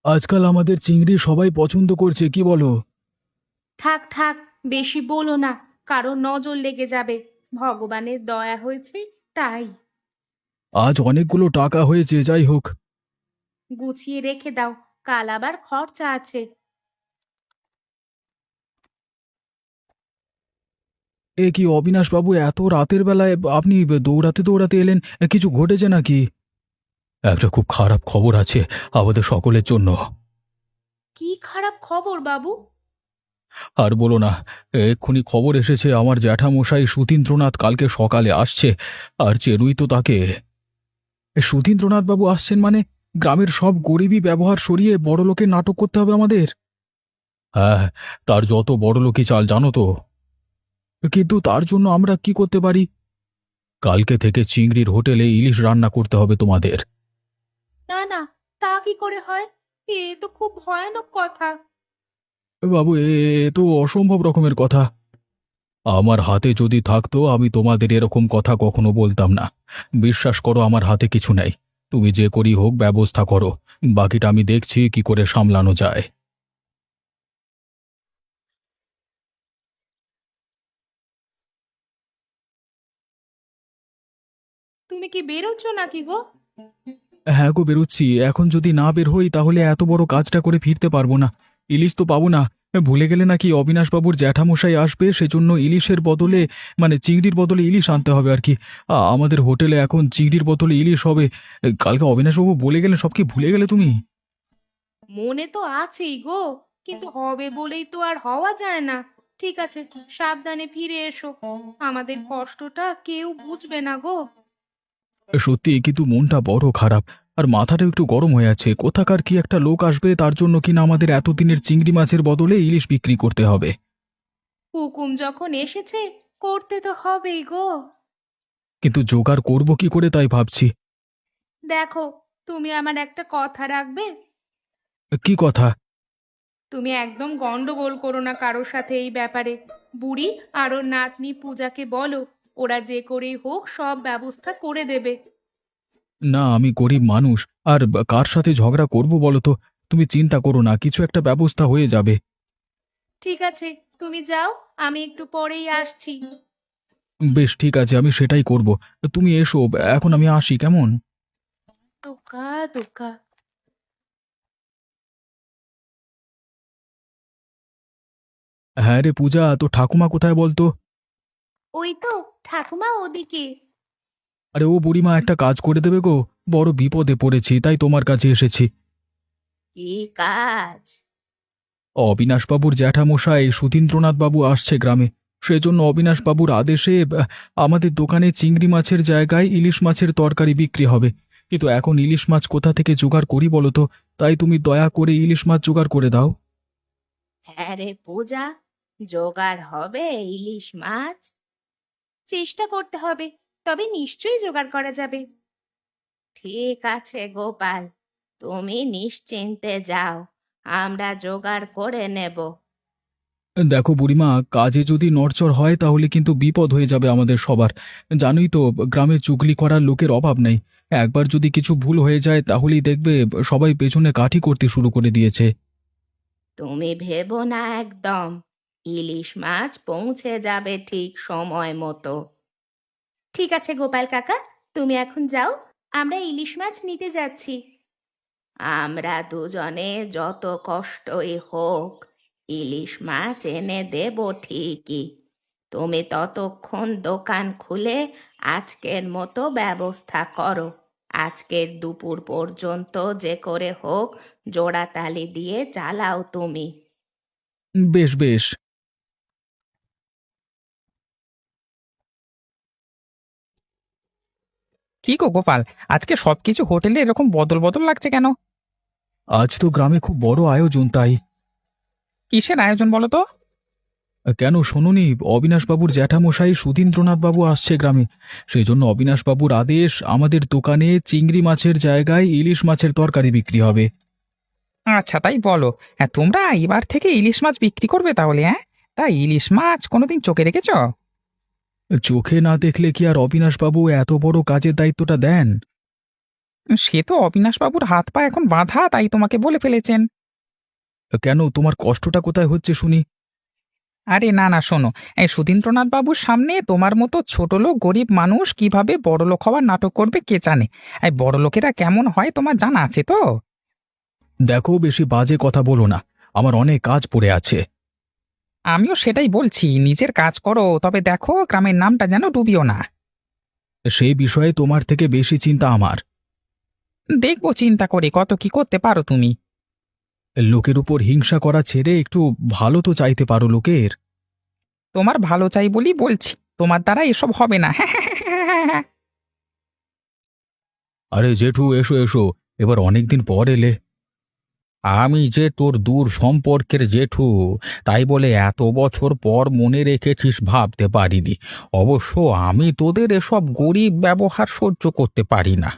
আজকাল আমাদের চিংড়ি সবাই পছন্দ করছে, কি বলো? থাক থাক, বেশি বলো না, কারো নজর লেগে যাবে। ভগবানের দয়া হয়েছে তাই। আজ অনেকগুলো টাকা হয়েছে, যাই হোক। গুছিয়ে রেখে দাও, কাল আবার খরচা আছে। এ কি অবিনাশ বাবু, এত রাতের বেলায় আপনি দৌড়াতে দৌড়াতে এলেন? কিছু ঘটেছে নাকি? একটা খুব খারাপ খবর আছে আমাদের সকলের জন্য। কি খারাপ খবর বাবু? আর বলো না, এক্ষুনি খবর এসেছে আমার জ্যাঠামশাই সুধীন্দ্রনাথ কালকে সকালে আসছে। আর চেনুই তো তাকে। সুধীন্দ্রনাথ বাবু আসছেন মানে? গ্রামের সব গরিবী ব্যবহার সরিয়ে বড়লোকের নাটক করতে হবে আমাদের? হ্যাঁ, তার যত বড়লোকি চাল জানো তো। কিন্তু তার জন্য আমরা কি করতে পারি? কালকে থেকে চিংড়ির হোটেলে ইলিশ রান্না করতে হবে তোমাদের। না না, তা কি করে হয়? এ তো খুব ভয়ানক কথা। বাবু, এ তো অসম্ভব রকমের কথা। আমার হাতে যদি থাকতো আমি তোমাদের এরকম কথা কখনো বলতাম না। বিশ্বাস করো, আমার হাতে কিছু নেই। তুমি যে করি হোক ব্যবস্থা করো। বাকিটা আমি দেখছি কি করে সামলানো যায়। তুমি কি বেরোচ্ছ নাকি গো? হ্যাঁ গো, বেরোচ্ছি। এখন যদি না বের হই তাহলে এত বড় কাজটা করে ফিরতে পারবো না। ইলিশ তো পাবো না। ভুলে গেলে নাকি অবিনাশবাবুর জ্যাঠামশাই আসবে, সেজন্য ইলিশের বদলে, মানে চিংড়ির বদলে ইলিশ আনতে হবে আর কি। আমাদের হোটেলে এখন চিংড়ির বদলে ইলিশ হবে। কালকে অবিনাশবাবু বলে গেলেন, সব কি ভুলে গেলে তুমি? মনে তো আছেই গো, কিন্তু হবে বলেই তো আর হওয়া যায় না। ঠিক আছে, সাবধানে ফিরে এসো। আমাদের কষ্টটা কেউ বুঝবে না গো। সত্যি, কিন্তু মনটা বড় খারাপ। আর মাথাটা একটু গরম হয়ে আছে। কোথাকার কি একটা লোক আসবে, তার জন্য কিনা আমাদের এতদিনের চিংড়ি মাছের বদলে ইলিশ বিক্রি করতে হবে। হুকুম যখন এসেছে, করতে তো হবেই গো। কিন্তু জোগাড় করব কি করে তাই ভাবছি। দেখো, তুমি আমার একটা কথা রাখবে? কি কথা? তুমি একদম গন্ডগোল করো না কারোর সাথে এই ব্যাপারে। বুড়ি আর ওর নাতনি পূজাকে বলো, ওরা যে করেই হোক সব ব্যবস্থা করে দেবে। না, আমি গরিব মানুষ। আর কার সাথে ঝগড়া করব বলো তো? তুমি চিন্তা করো না, কিছু একটা ব্যবস্থা হয়ে যাবে। ঠিক আছে, তুমি যাও, আমি একটু পরেই আসছি। বেশ, ঠিক আছে, আমি সেটাই করব। তুমি এসো, এখন আমি আসি, কেমন? তোকা তোকা। হ্যাঁ রে পূজা, তো ঠাকুমা কোথায় বলতো? ওই তো, ঠাকুমা ওদিকে। আরে ও বুড়িমা, একটা কাজ করে দেবে গো। বড় বিপদে পড়েছি, তাই তোমার কাছে এসেছি। কি কাজ? অবিনাশবাবুর জ্যাঠামশাই সুধীন্দ্রনাথ বাবু আসছে গ্রামে। সেজন্য অবিনাশবাবুর আদেশে আমাদের দোকানে চিংড়ি মাছের জায়গায় ইলিশ মাছের তরকারি বিক্রি হবে। কিন্তু এখন ইলিশ মাছ কোথা থেকে জোগাড় করি বলো তো? তাই তুমি দয়া করে ইলিশ মাছ জোগাড় করে দাও। হ্যাঁ রে পূজা, জোগাড় হবে ইলিশ মাছ? চেষ্টা করতে হবে, তবে নিশ্চয়ই জোগাড় করা যাবে। ঠিক আছে গোপাল, তুমি নিশ্চিন্তে যাও, আমরা জোগাড় করে নেব। দেখো বুড়িমা, কাজে যদি নড়চড় হয় তাহলে কিন্তু বিপদ হয়ে যাবে আমাদের সবার। জানোই তো, গ্রামে চুগলি করার লোকের অভাব নেই। একবার যদি কিছু ভুল হয়ে যায় তাহলেই দেখবে সবাই পেছনে কাঠি করতে শুরু করে দিয়েছে। তুমি ভেবো না একদম, ইলিশ মাছ পৌঁছে যাবে ঠিক সময় মতো। ঠিক আছে গোপাল কাকা, তুমি এখন যাও, আমরা ইলিশ মাছ নিতে যাচ্ছি। আমরা দুজনে যত কষ্টই হোক ইলিশ মাছ এনে দেব ঠিকই। তুমি ততক্ষণ দোকান খুলে আজকের মতো ব্যবস্থা করো। আজকের দুপুর পর্যন্ত যে করে হোক জোড়াতালি দিয়ে চালাও তুমি। বেশ বেশ। কি গো গোপাল, আজকে সবকিছু হোটেলে এরকম বদল বদল লাগছে কেন? আজ তো গ্রামে খুব বড় আয়োজন, তাই। কিসের আয়োজন বলো তো? কেন শোনোনি? অবিনাশবাবুর জ্যাঠামশাই সুধীন্দ্রনাথ বাবু আসছে গ্রামে। সেই জন্য অবিনাশবাবুর আদেশ, আমাদের দোকানে চিংড়ি মাছের জায়গায় ইলিশ মাছের তরকারি বিক্রি হবে। আচ্ছা, তাই বলো। হ্যাঁ, তোমরা এবার থেকে ইলিশ মাছ বিক্রি করবে তাহলে? হ্যাঁ, তা ইলিশ মাছ কোনোদিন চোখে দেখেছ? চোখে না দেখলে কি আর অবিনাশবাবু এত বড় কাজের দায়িত্বটা দেন? সে তো অবিনাশবাবুর হাত পা এখন বাঁধা, তাই তোমাকে বলে ফেলেছেন। কেন, তোমার কষ্টটা কোথায় হচ্ছে শুনি? আরে না না, শোনো, এই সুধীন্দ্রনাথ বাবুর সামনে তোমার মতো ছোট লোক গরিব মানুষ কিভাবে বড়লোক হওয়ার নাটক করবে কে জানে। এই বড়লোকেরা কেমন হয় তোমার জানা আছে তো? দেখো, বেশি বাজে কথা বলো না, আমার অনেক কাজ পড়ে আছে। আমিও সেটাই বলছি, নিজের কাজ করো, তবে দেখো গ্রামের নামটা যেন ডুবিও না। সেই বিষয়ে তোমার থেকে বেশি চিন্তা আমার। দেখবো চিন্তা করে কত কি করতে পারো তুমি। লোকের উপর হিংসা করা ছেড়ে একটু ভালো তো চাইতে পারো লোকের। তোমার ভালো চাই বলি বলছি, তোমার দ্বারা এসব হবে না। আরে জেঠু, এসো এসো, এবার অনেকদিন পর এলে। আমি যে তোর দূর সম্পর্কের জেঠু, তাই বলে এত বছর পর মনে রেখেছিস ভাবতে পারিনি। অবশ্য আমি তোদের এসব গরিব ব্যবহার সহ্য করতে পারি না।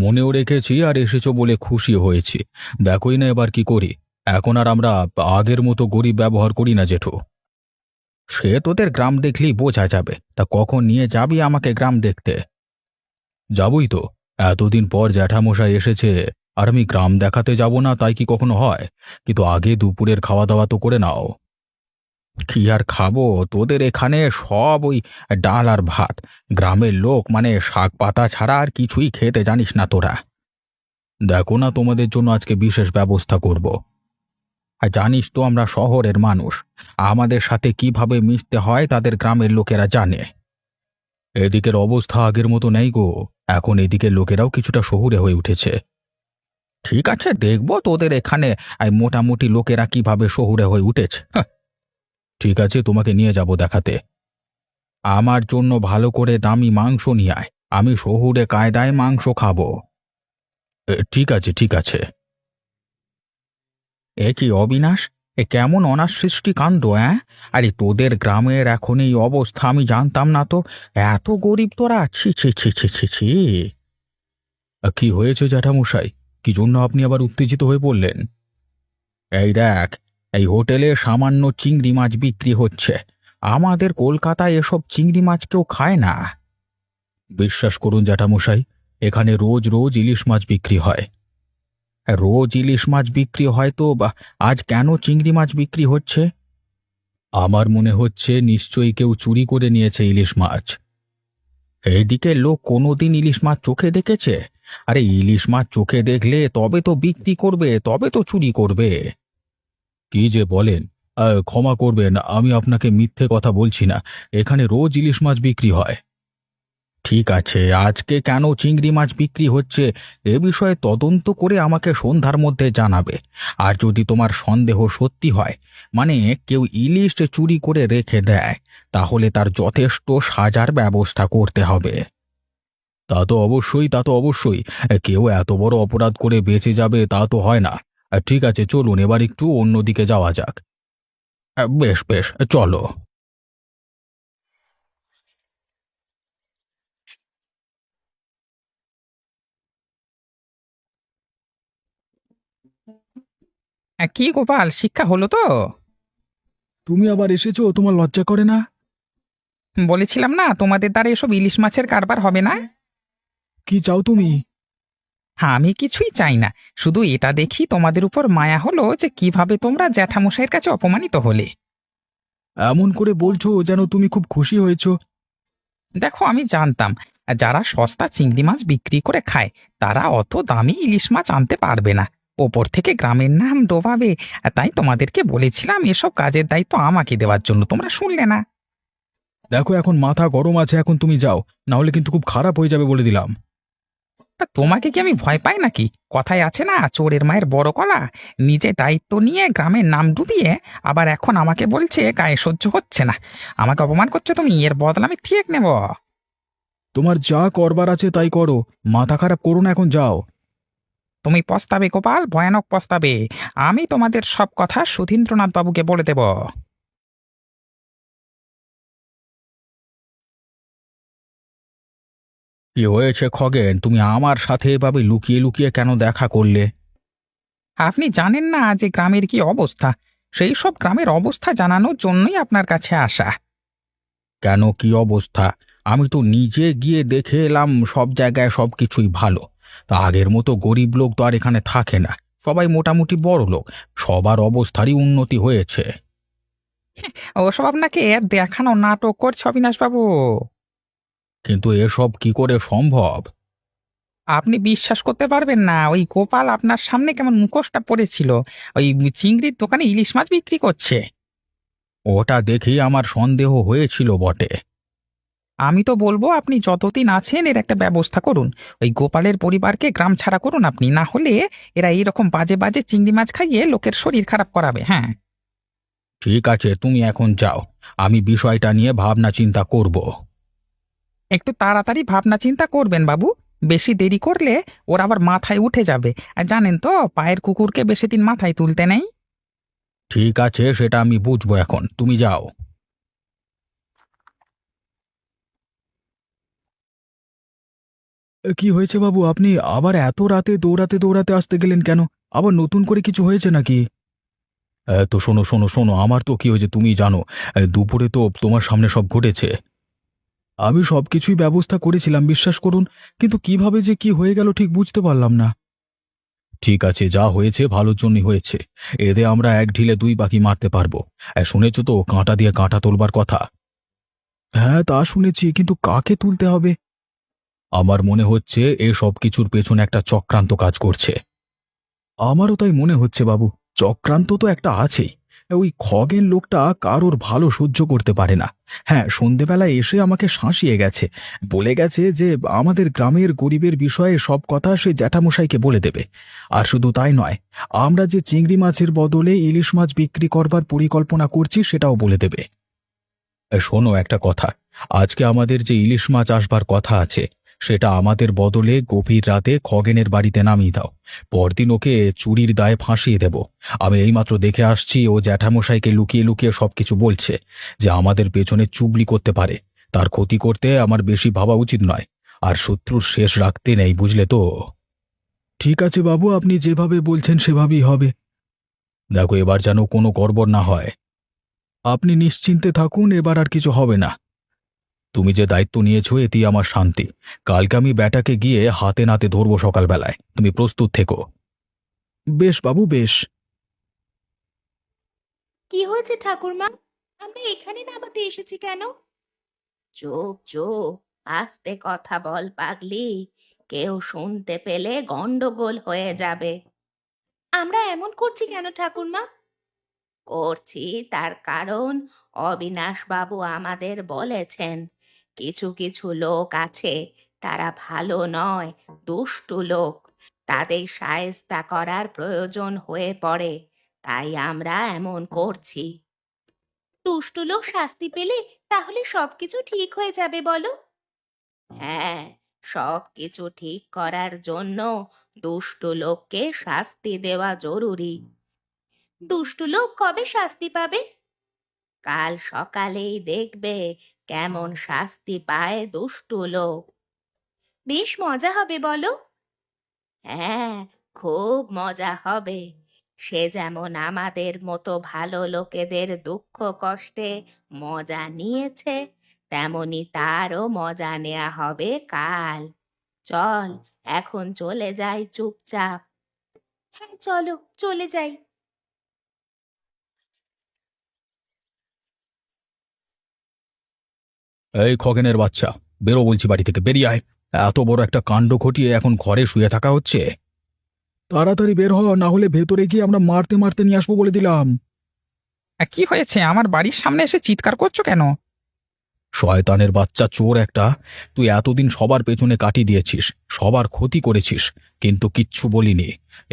মনেও রেখেছি আর এসেছো বলে খুশি হয়েছি। দেখোই না এবার কি করি। এখন আর আমরা আগের মতো গরিব ব্যবহার করি না জেঠু। সে তোদের গ্রাম দেখলেই বোঝা যাবে। তা কখন নিয়ে যাবি আমাকে গ্রাম দেখতে? যাবই তো। এতদিন পর জ্যাঠামশাই এসেছে, আর আমি গ্রাম দেখাতে যাব না তাই কি কখনো হয়? কিন্তু আগে দুপুরের খাওয়া দাওয়া তো করে নাও। কি আর খাবো, তোদের এখানে সব ওই ডাল আর ভাত। গ্রামের লোক মানে শাক পাতা ছাড়া আর কিছুই খেতে জানিস না তোরা। দেখো না, তোমাদের জন্য আজকে বিশেষ ব্যবস্থা করব। আর জানিস তো আমরা শহরের মানুষ, আমাদের সাথে কিভাবে মিশতে হয় তাদের গ্রামের লোকেরা জানে। এদিকের অবস্থা আগের মতো নেই গো। এখন এদিকের লোকেরাও কিছুটা শহুরে হয়ে উঠেছে। ঠিক আছে, দেখবো তোদের এখানে এই মোটামুটি লোকেরা কিভাবে শহুরে হয়ে উঠেছে। হাহ, ঠিক আছে, তোমাকে নিয়ে যাব দেখাতে। আমার জন্য ভালো করে দামি মাংস নিয়ে আয়। আমি শহুরে কায়দায় মাংস খাবো। ঠিক আছে ঠিক আছে। এ কি অবিনাশ, এ কেমন অনাসৃষ্টি কাণ্ড! আরে তোদের গ্রামের এখন এই অবস্থা আমি জানতাম না তো। এত গরিব তোরা! ছি ছি ছি ছি ছি ছি। কি হয়েছে জ্যাঠামশাই? কি জন্য আপনি আবার উত্তেজিত হয়ে পড়লেন? এই দেখ, এই হোটেলে সামান্য চিংড়ি মাছ বিক্রি হচ্ছে। আমাদের কলকাতায় এসব চিংড়ি মাছ কেউ খায় না। বিশ্বাস করুন জ্যাঠামশাই, এখানে রোজ রোজ ইলিশ মাছ বিক্রি হয়। রোজ ইলিশ মাছ বিক্রি হয় তো আজ কেন চিংড়ি মাছ বিক্রি হচ্ছে? আমার মনে হচ্ছে নিশ্চয়ই কেউ চুরি করে নিয়েছে ইলিশ মাছ। এইদিকে লোক কোনোদিন ইলিশ মাছ চোখে দেখেছে? আরে ইলিশ মাছ চোখে দেখলে তবে তো বিক্রি করবে, তবে তো চুরি করবে। কি যে বলেন! ক্ষমা করবেন, আমি আপনাকে মিথ্যে কথা বলছি না। এখানে রোজ ইলিশ মাছ বিক্রি হয়। ঠিক আছে, আজকে কেন চিংড়ি মাছ বিক্রি হচ্ছে এ বিষয়ে তদন্ত করে আমাকে সন্ধ্যার মধ্যে জানাবে। আর যদি তোমার সন্দেহ সত্যি হয়, মানে কেউ ইলিশ চুরি করে রেখে দেয়, তাহলে তার যথেষ্ট সাজার ব্যবস্থা করতে হবে। তা তো অবশ্যই, তা তো অবশ্যই। কেউ এত বড় অপরাধ করে বেঁচে যাবে তা তো হয় না। ঠিক আছে, চলুন এবার একটু অন্যদিকে যাওয়া যাক। বেশ বেশ, চলো। কি গোপাল, শিক্ষা হলো তো? তুমি আবার এসেছো, তোমার লজ্জা করে না? বলেছিলাম না তোমাদের দ্বারা এসব ইলিশ মাছের কারবার হবে না। কি চাও তুমি? হ্যাঁ, আমি কিছুই চাই না, শুধু এটা দেখি তোমাদের উপর মায়া হলো যে কিভাবে তোমরা জ্যাঠামশাইয়ের কাছে অপমানিত হলে। এমন করে বলছো যেন তুমি খুব খুশি হয়েছো। দেখো, আমি জানতাম যারা সস্তা চিংড়ি মাছ বিক্রি করে খায় তারা অত দামি ইলিশ মাছ আনতে পারবে না, ওপর থেকে গ্রামের নাম ডোবাবে। তাই তোমাদেরকে বলেছিলাম এসব কাজের দায়িত্ব আমাকে দেওয়ার জন্য, তোমরা শুনলে না। দেখো, এখন মাথা গরম আছে, এখন তুমি যাও, না হলে কিন্তু খুব খারাপ হয়ে যাবে বলে দিলাম। তা তোমাকে কি আমি ভয় পাই নাকি? কথায় আছে না, চোরের মায়ের বড় গলা। নিজে দায়িত্ব নিয়ে গ্রামের নাম ডুবিয়ে আবার এখন আমাকে বলছে গায়ে সহ্য হচ্ছে না। আমাকে অপমান করছো তুমি, এর বদলা আমি ঠিক নেব। তোমার যা করবার আছে তাই করো, মাথা খারাপ করো না, এখন যাও। তুমি পস্তাবে গোপাল, ভয়ানক পস্তাবে। আমি তোমাদের সব কথা সুধীন্দ্রনাথ বাবুকে বলে দেব। কি হয়েছে খগেন, তুমি আমার সাথে এভাবে লুকিয়ে লুকিয়ে কেন দেখা করলে? আপনি জানেন না যে গ্রামের কি অবস্থা, সেই সব গ্রামের অবস্থা জানানোর জন্যই আপনার কাছে আসা। কেন, কি অবস্থা? আমি তো নিজে গিয়ে দেখে এলাম সব জায়গায় সব কিছুই ভালো। তা আগের মতো গরিব লোক তো আর এখানে থাকে না, সবাই মোটামুটি বড় লোক, সবার অবস্থারই উন্নতি হয়েছে। ওসব আপনাকে দেখানো নাটক করছে অবিনাশবাবু। কিন্তু এসব কি করে সম্ভব? আপনি বিশ্বাস করতে পারবেন না, ওই গোপাল আপনার সামনে কেমন মুখোশটা পড়েছিল, ওই চিংড়ির দোকানে ইলিশ মাছ বিক্রি করছে। ওটা দেখেই আমার সন্দেহ হয়েছিল বটে। আমি তো বলবো আপনি যতদিন আছেন এর একটা ব্যবস্থা করুন। ওই গোপালের পরিবারকে গ্রাম ছাড়া করুন আপনি, না হলে এরা এইরকম বাজে বাজে চিংড়ি মাছ খাইয়ে লোকের শরীর খারাপ করাবে। হ্যাঁ, ঠিক আছে, তুমি এখন যাও, আমি বিষয়টা নিয়ে ভাবনা চিন্তা করব। একটু তাড়াতাড়ি ভাবনা চিন্তা করবেন বাবু, বেশি দেরি করলে ওর আবার মাথায় উঠে যাবে। আর জানেন তো, পায়ের কুকুরকে বেশি দিন মাথায় তুলতে নেই। ঠিক আছে, সেটা আমি বুঝবো, এখন তুমি যাও। কি হয়েছে বাবু, আপনি আবার এত রাতে দৌড়াতে দৌড়াতে আসতে গেলেন কেন? আবার নতুন করে কিছু হয়েছে নাকি? তো শোনো শোনো শোনো, আমার তো কি হয়েছে তুমি জানো। দুপুরে তো তোমার সামনে সব ঘটেছে। আমি সবকিছুই ব্যবস্থা করেছিলাম, বিশ্বাস করুন, কিন্তু কিভাবে যে কি হয়ে গেল ঠিক বুঝতে পারলাম না। ঠিক আছে, যা হয়েছে ভালোর জন্যই হয়েছে। এতে আমরা এক ঢিলে দুই পাখি মারতে পারবো। শুনেছ তো কাঁটা দিয়ে কাঁটা তোলবার কথা? হ্যাঁ, তা শুনেছি, কিন্তু কাকে তুলতে হবে? আমার মনে হচ্ছে এ সব কিছুর পেছনে একটা চক্রান্ত কাজ করছে। আমারও তাই মনে হচ্ছে বাবু, চক্রান্ত তো একটা আছেই। ওই খগেন লোকটা কারোর ভালো সহ্য করতে পারে না। হ্যাঁ, সন্ধেবেলায় এসে আমাকে শাঁসিয়ে গেছে, বলে গেছে যে আমাদের গ্রামের গরিবের বিষয়ে সব কথা সে জ্যাঠামশাইকে বলে দেবে। আর শুধু তাই নয়, আমরা যে চিংড়ি মাছের বদলে ইলিশ মাছ বিক্রি করবার পরিকল্পনা করছি সেটাও বলে দেবে। শোনো একটা কথা, আজকে আমাদের যে ইলিশ মাছ আসবার কথা আছে সেটা আমাদের বদলে গভীর রাতে খগেনের বাড়িতে নামিয়ে দাও। পরদিন ওকে চুরির দায়ে ফাঁসিয়ে দেব। আমি এইমাত্র দেখে আসছি ও জ্যাঠামশাইকে লুকিয়ে লুকিয়ে সবকিছু বলছে, যে আমাদের পেছনে চুগলি করতে পারে। তার ক্ষতি করতে আমার বেশি ভাবা উচিত নয়, আর শত্রুর শেষ রাখতে নেই, বুঝলে তো? ঠিক আছে বাবু, আপনি যেভাবে বলছেন সেভাবেই হবে। দেখো, এবার যেন কোনো গড়বড় না হয়। আপনি নিশ্চিন্তে থাকুন, এবার আর কিছু হবে না। তুমি যে দায়িত্ব নিয়েছো এতেই আমার শান্তি। কালকে আমি ব্যাটাকে গিয়ে হাতে নাতে ধরবো সকালবেলায়, তুমি প্রস্তুত থেকো। বেশ বাবু, বেশ। কি হয়েছে ঠাকুরমা? আমরা এখানে নামাতে এসেছি কেন? চুপ চুপ, আস্তে কথা বল পাগলি, কেউ শুনতে পেলে গন্ডগোল হয়ে যাবে। আমরা এমন করছি কেন ঠাকুরমা? করছি তার কারণ অবিনাশ বাবু আমাদের বলেছেন কিছু কিছু লোক আছে, তারা ভালো নয়, দুষ্টু লোক, তাদের শায়েস্তা করার প্রয়োজন হয়ে পড়ে, তাই আমরা এমন করছি। দুষ্টু লোক শাস্তি পেলে তাহলে সবকিছু ঠিক হয়ে যাবে বলো? হ্যাঁ, সবকিছু ঠিক করার জন্য দুষ্টু লোককে শাস্তি দেওয়া জরুরি। দুষ্টু লোক কবে শাস্তি পাবে? কাল সকালেই দেখবে কেমন শাস্তি পায় দুষ্টু লোক। বেশ মজা হবে বলো? হ্যাঁ, খুব মজা হবে। সে যেমন আমাদের মতো ভালো লোকেদের দুঃখ কষ্টে মজা নিয়েছে, তেমনি তারও মজা নেওয়া হবে কাল। চল, এখন চলে যাই চুপচাপ। হ্যাঁ চলো, চলে যাই। এই খগেনের বাচ্চা, বেরো বলছি, বাড়ি থেকে বেরিয়ে আয়। এত বড় একটা কাণ্ড ঘটিয়ে এখন ঘরে শুয়ে থাকা হচ্ছে। তাড়াতাড়ি বের হ, না হলে ভেতরে গিয়ে আমরা মারতে মারতে নিয়ে আসবো বলে দিলাম। কি হয়েছে, আমার বাড়ির সামনে এসে চিৎকার করছো কেন? শয়তানের বাচ্চা, চোর একটা! তুই এতদিন সবার পেছনে কাটিয়ে দিয়েছিস, সবার ক্ষতি করেছিস, কিন্তু কিচ্ছু বলিনি।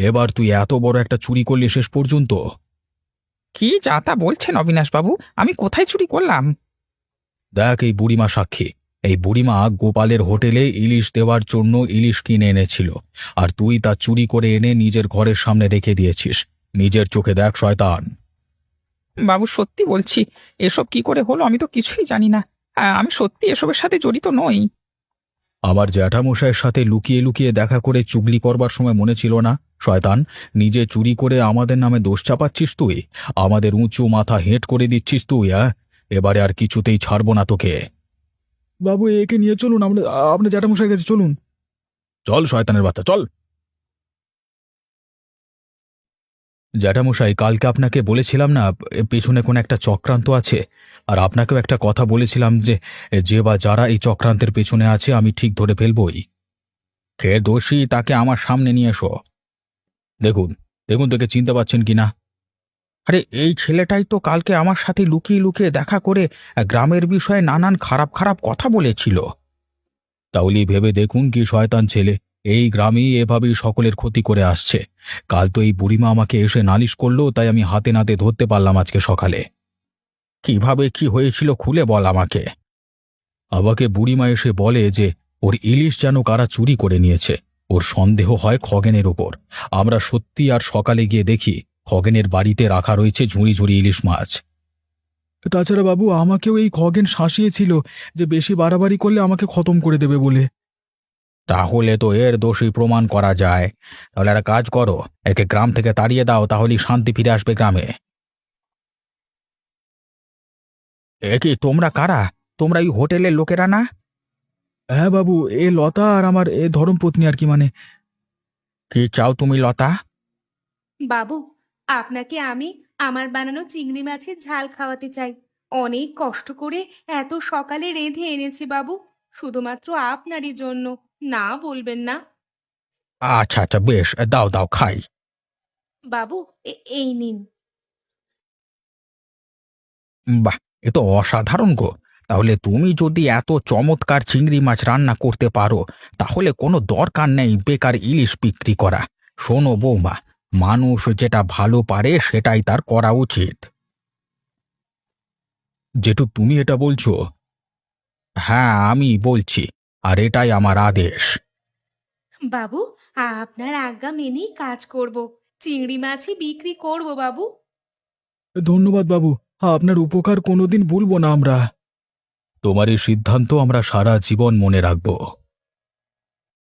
এবার তুই এত বড় একটা চুরি করলি শেষ পর্যন্ত। কি যা তা বলছেন অবিনাশবাবু, আমি কোথায় চুরি করলাম? দেখ, এই বুড়িমা সাক্ষী। এই বুড়িমা গোপালের হোটেলে ইলিশ দেওয়ার জন্য ইলিশ কিনে এনেছিল, আর তুই তা চুরি করে এনে নিজের ঘরের সামনে রেখে দিয়েছিস। নিজের চোখে দেখ, শয়তান! বাবু সত্যি বলছি, এসব কি করে হলো আমি তো কিছুই জানি না। আমি সত্যি এসবের সাথে জড়িত নই। আমার জ্যাঠামশাইয়ের সাথে লুকিয়ে লুকিয়ে দেখা করে চুগলি করবার সময় মনে ছিল না, শয়তান? নিজে চুরি করে আমাদের নামে দোষ চাপাচ্ছিস তুই, আমাদের উঁচু মাথা হেঁট করে দিচ্ছিস তুই, হ্যাঁ? এবারে আর কিছুতেই ছাড়বো না তোকে। বাবু একে নিয়ে চলুন, আমরা আপনার জ্যাঠামশাইয়ের কাছে চলুন। চল শয়তানের বাচ্চা চল। জ্যাঠামশাই, কালকে আপনাকে বলেছিলাম না পেছনে কোনো একটা চক্রান্ত আছে, আর আপনাকেও একটা কথা বলেছিলাম যে যে বা যারা এই চক্রান্তের পেছনে আছে আমি ঠিক ধরে ফেলবই। কে দোষী তাকে আমার সামনে নিয়ে এসো। দেখুন, দেখুন তোকে চিনতে পারছেন কিনা। আরে এই ছেলেটাই তো কালকে আমার সাথে লুকিয়ে লুকিয়ে দেখা করে গ্রামের বিষয়ে নানান খারাপ খারাপ কথা বলেছিল। তাহলেই ভেবে দেখুন কি শয়তান ছেলে, এই গ্রামেই এভাবেই সকলের ক্ষতি করে আসছে। কাল তো এই বুড়িমা আমাকে এসে নালিশ করলো, তাই আমি হাতে নাতে ধরতে পারলাম আজকে সকালে। কিভাবে কি হয়েছিল খুলে বল আমাকে। আমাকে বুড়িমা এসে বলে যে ওর ইলিশ যেন কারা চুরি করে নিয়েছে। ওর সন্দেহ হয় খগেনের ওপর। আমরা সত্যি আর সকালে গিয়ে দেখি খগেনের বাড়িতে রাখা রয়েছে ঝুড়ি ঝুড়ি ইলিশ মাছ। তাছাড়া বাবু, আমাকেও এই খগেন শাসিয়েছিল যে বেশি বাড়াবাড়ি করলে আমাকে খতম করে দেবে বলে। তাহলে তো এর দোষী প্রমাণ করা যায়। তাহলে একটা কাজ করো, একে গ্রাম থেকে তাড়িয়ে দাও, তাহলেই শান্তি ফিরে আসবে গ্রামে। এ কি তোমরা কারা? তোমরা এই হোটেলের লোকেরা না? হ্যাঁ বাবু, এ লতা আর আমার এ ধর্মপত্নী আর কি, মানে। কি চাও তুমি লতা? বাবু, আপনাকে আমি আমার বানানো চিংড়ি মাছের ঝাল খাওয়াতে চাই। অনেক কষ্ট করে এত সকালে রেঁধে এনেছি বাবু, শুধুমাত্র আপনারই জন্য। না বলবেন না। আচ্ছা আচ্ছা, বেশ, দাও দাও খাই। বাবু, এই নিন। বাহ, এ তো অসাধারণ গো। তাহলে তুমি যদি এত চমৎকার চিংড়ি মাছ রান্না করতে পারো, তাহলে কোনো দরকার নেই বেকার ইলিশ বিক্রি করা। শোনো বৌমা, মানুষ যেটা ভালো পারে সেটাই তার করা উচিত। যেটু তুমি এটা বলছো? হ্যাঁ, আমি বলছি, আর এটাই আমার আদেশ। বাবু, আপনার আজ্ঞা মেনেই কাজ করব। চিংড়ি মাছই বিক্রি করব বাবু। ধন্যবাদ বাবু, আপনার উপকার কোনোদিন ভুলব না আমরা। তোমার এই সিদ্ধান্ত আমরা সারা জীবন মনে রাখব।